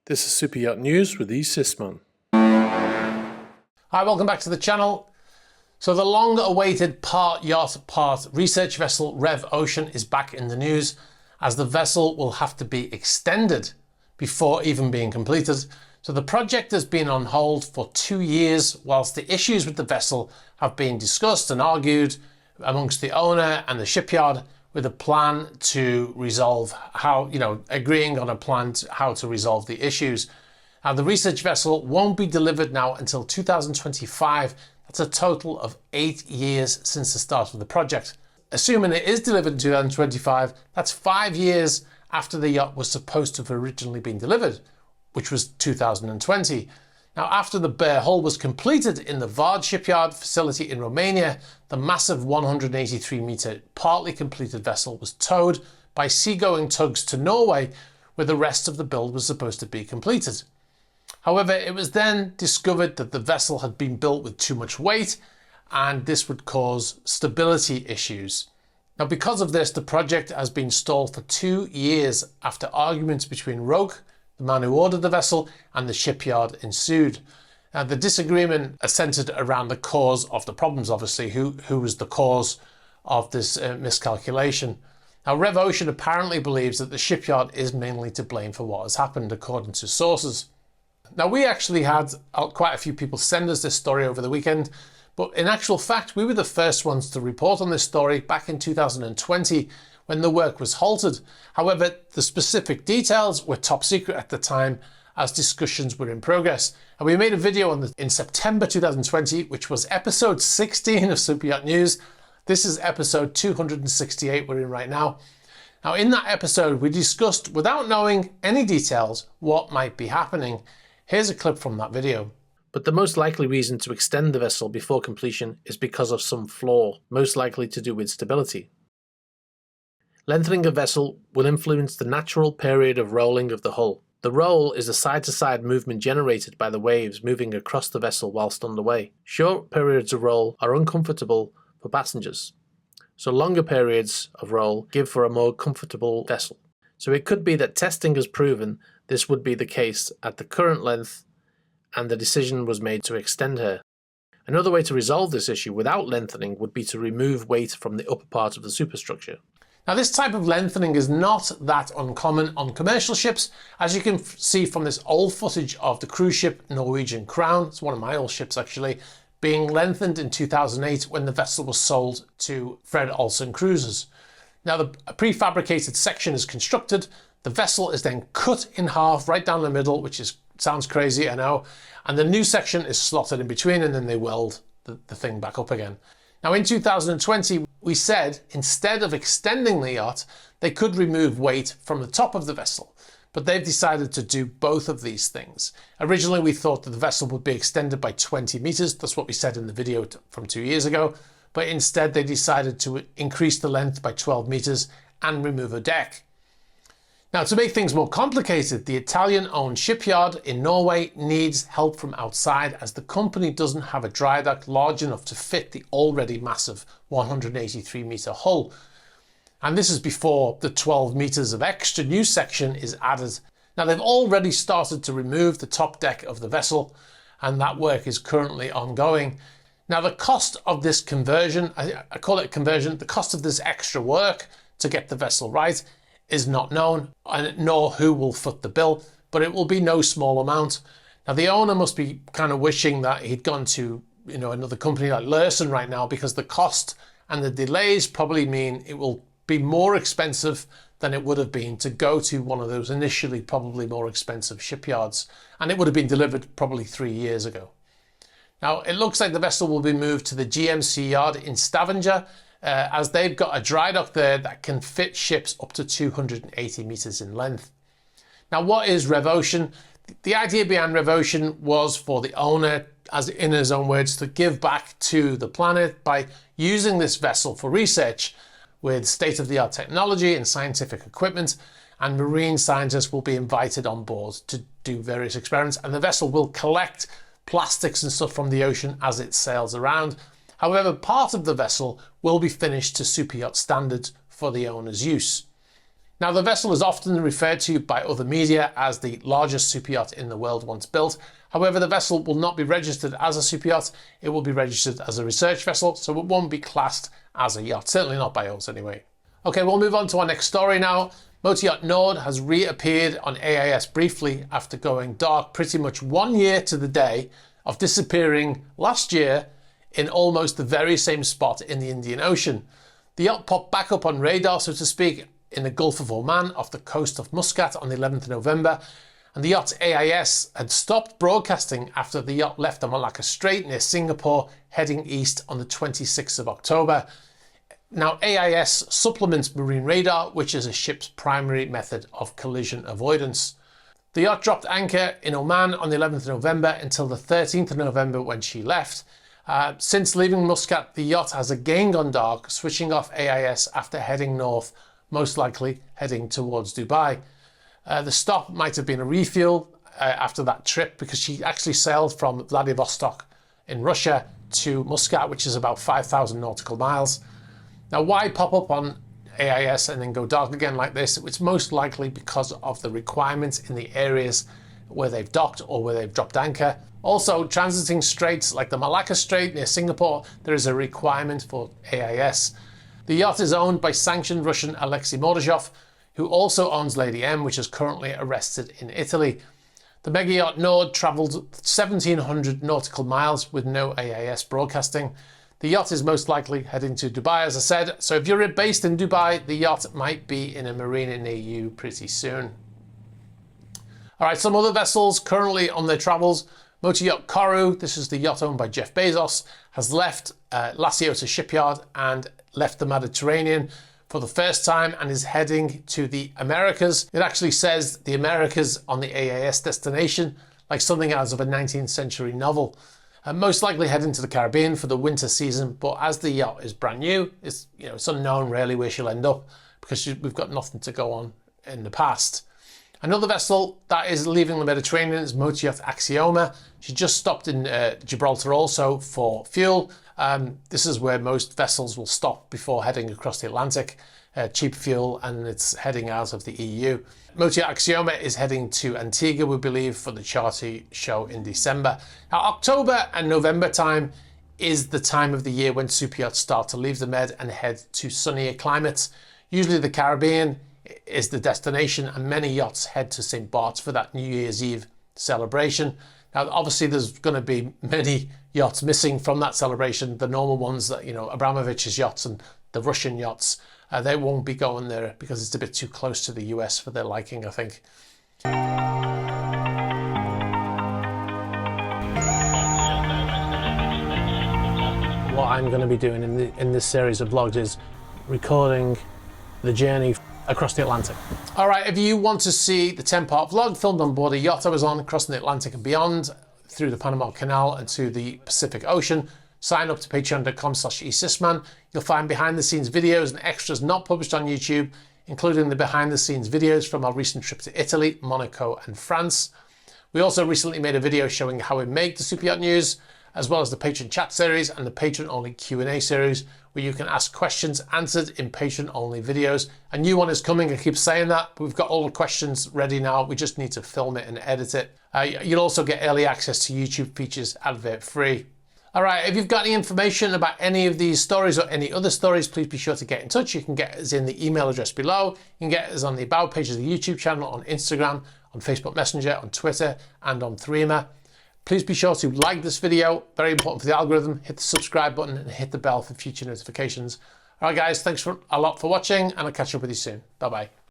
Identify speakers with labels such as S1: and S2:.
S1: This is Super Yacht News with E. Sisman.
S2: Hi, welcome back to the channel. So the long-awaited part yacht, part research vessel Rev Ocean is back in the news, as the vessel will have to be extended before even being completed. So the project has been on hold for 2 years, whilst the issues with the vessel have been discussed and argued amongst the owner and the shipyard, with a plan to resolve agreeing on a plan to how to resolve the issues. Now, the research vessel won't be delivered now until 2025. That's a total of 8 years since the start of the project. Assuming it is delivered in 2025, that's 5 years after the yacht was supposed to have originally been delivered, which was 2020. Now, after the bare hull was completed in the Vard shipyard facility in Romania, the massive 183-metre partly completed vessel was towed by seagoing tugs to Norway, where the rest of the build was supposed to be completed. However, it was then discovered that the vessel had been built with too much weight, and this would cause stability issues. Now, because of this, the project has been stalled for 2 years after arguments between Rogue, the man who ordered the vessel, and the shipyard ensued. The disagreement centered around the cause of the problems, obviously, who was the cause of this miscalculation. Now, Rev Ocean apparently believes that the shipyard is mainly to blame for what has happened, according to sources. Now, we actually had quite a few people send us this story over the weekend, but in actual fact, we were the first ones to report on this story back in 2020, when the work was halted. However, the specific details were top secret at the time, as discussions were in progress. And we made a video in September 2020, which was episode 16 of Super Yacht News. This is episode 268 we're in right now. Now, in that episode, we discussed, without knowing any details, what might be happening. Here's a clip from that video.
S1: But the most likely reason to extend the vessel before completion is because of some flaw, most likely to do with stability. Lengthening a vessel will influence the natural period of rolling of the hull. The roll is a side-to-side movement generated by the waves moving across the vessel whilst underway. Short periods of roll are uncomfortable for passengers, so longer periods of roll give for a more comfortable vessel. So it could be that testing has proven this would be the case at the current length, and the decision was made to extend her. Another way to resolve this issue without lengthening would be to remove weight from the upper part of the superstructure.
S2: Now, this type of lengthening is not that uncommon on commercial ships, as you can see from this old footage of the cruise ship Norwegian Crown. It's one of my old ships, actually, being lengthened in 2008 when the vessel was sold to Fred Olsen Cruises. Now, a prefabricated section is constructed. The vessel is then cut in half right down the middle, which sounds crazy, I know, and the new section is slotted in between, and then they weld the thing back up again. Now, in 2020, we said instead of extending the yacht, they could remove weight from the top of the vessel, but they've decided to do both of these things. Originally, we thought that the vessel would be extended by 20 meters. That's what we said in the video from 2 years ago, but instead they decided to increase the length by 12 meters and remove a deck. Now, to make things more complicated, the Italian-owned shipyard in Norway needs help from outside, as the company doesn't have a dry dock large enough to fit the already massive 183-metre hull. And this is before the 12 metres of extra new section is added. Now, they've already started to remove the top deck of the vessel, and that work is currently ongoing. Now, the cost of this conversion, I call it conversion, the cost of this extra work to get the vessel right is not known, nor who will foot the bill, but it will be no small amount. Now, the owner must be kind of wishing that he'd gone to another company like Lursen right now, because the cost and the delays probably mean it will be more expensive than it would have been to go to one of those initially probably more expensive shipyards, and it would have been delivered probably 3 years ago. Now, it looks like the vessel will be moved to the GMC yard in Stavanger, as they've got a dry dock there that can fit ships up to 280 meters in length. Now, what is Rev Ocean? The idea behind Rev Ocean was for the owner, as in his own words, to give back to the planet by using this vessel for research with state-of-the-art technology and scientific equipment, and marine scientists will be invited on board to do various experiments, and the vessel will collect plastics and stuff from the ocean as it sails around. However, part of the vessel will be finished to super yacht standards for the owner's use. Now, the vessel is often referred to by other media as the largest superyacht in the world once built. However, the vessel will not be registered as a superyacht. It will be registered as a research vessel, so it won't be classed as a yacht, certainly not by us anyway. Okay, we'll move on to our next story now. Motor Yacht Nord has reappeared on AIS briefly after going dark pretty much 1 year to the day of disappearing last year in almost the very same spot in the Indian Ocean. The yacht popped back up on radar, so to speak, in the Gulf of Oman off the coast of Muscat on the 11th of November, and the yacht AIS had stopped broadcasting after the yacht left the Malacca Strait near Singapore, heading east on the 26th of October. Now, AIS supplements marine radar, which is a ship's primary method of collision avoidance. The yacht dropped anchor in Oman on the 11th of November until the 13th of November when she left. Since leaving Muscat, the yacht has again gone dark, switching off AIS after heading north, most likely heading towards Dubai. The stop might have been a refuel after that trip, because she actually sailed from Vladivostok in Russia to Muscat, which is about 5,000 nautical miles. Now, why pop up on AIS and then go dark again like this? It's most likely because of the requirements in the areas where they've docked or where they've dropped anchor. Also, transiting straits like the Malacca Strait near Singapore, there is a requirement for AIS. The yacht is owned by sanctioned Russian Alexei Mordashov, who also owns Lady M, which is currently arrested in Italy. The Megayacht Nord travelled 1,700 nautical miles with no AIS broadcasting. The yacht is most likely heading to Dubai, as I said, so if you're based in Dubai, the yacht might be in a marina near you pretty soon. All right, some other vessels currently on their travels. Motor Yacht Koru, this is the yacht owned by Jeff Bezos, has left La Ciotat shipyard and left the Mediterranean for the first time and is heading to the Americas. It actually says the Americas on the AIS destination, like something out of a 19th century novel. Most likely heading to the Caribbean for the winter season, but as the yacht is brand new, it's unknown really where she'll end up, because we've got nothing to go on in the past. Another vessel that is leaving the Mediterranean is Motor Yacht Axioma. She just stopped in Gibraltar also for fuel. This is where most vessels will stop before heading across the Atlantic. Cheap fuel, and it's heading out of the EU. Motor Yacht Axioma is heading to Antigua, we believe, for the charter show in December. Now, October and November time is the time of the year when superyachts start to leave the Med and head to sunnier climates. Usually the Caribbean is the destination, and many yachts head to St. Bart's for that New Year's Eve celebration. Now, obviously, there's going to be many yachts missing from that celebration. The normal ones that, Abramovich's yachts and the Russian yachts, they won't be going there because it's a bit too close to the US for their liking, I think. What I'm going to be doing in this series of vlogs is recording the journey across the Atlantic. All right, if you want to see the 10-part vlog filmed on board a yacht I was on crossing the Atlantic and beyond, through the Panama Canal and to the Pacific Ocean, sign up to patreon.com/esysman. You'll find behind the scenes videos and extras not published on YouTube, including the behind the scenes videos from our recent trip to Italy, Monaco and France. We also recently made a video showing how we make the Super Yacht News, as well as the patron chat series and the patron only Q&A series, where you can ask questions answered in patron only videos. A new one is coming, I keep saying that, but we've got all the questions ready now. We just need to film it and edit it. You'll also get early access to YouTube features advert free. All right, if you've got any information about any of these stories or any other stories, please be sure to get in touch. You can get us in the email address below. You can get us on the About page of the YouTube channel, on Instagram, on Facebook Messenger, on Twitter, and on Threema. Please be sure to like this video, very important for the algorithm. Hit the subscribe button and hit the bell for future notifications. All right, guys, thanks a lot for watching, and I'll catch up with you soon. Bye-bye.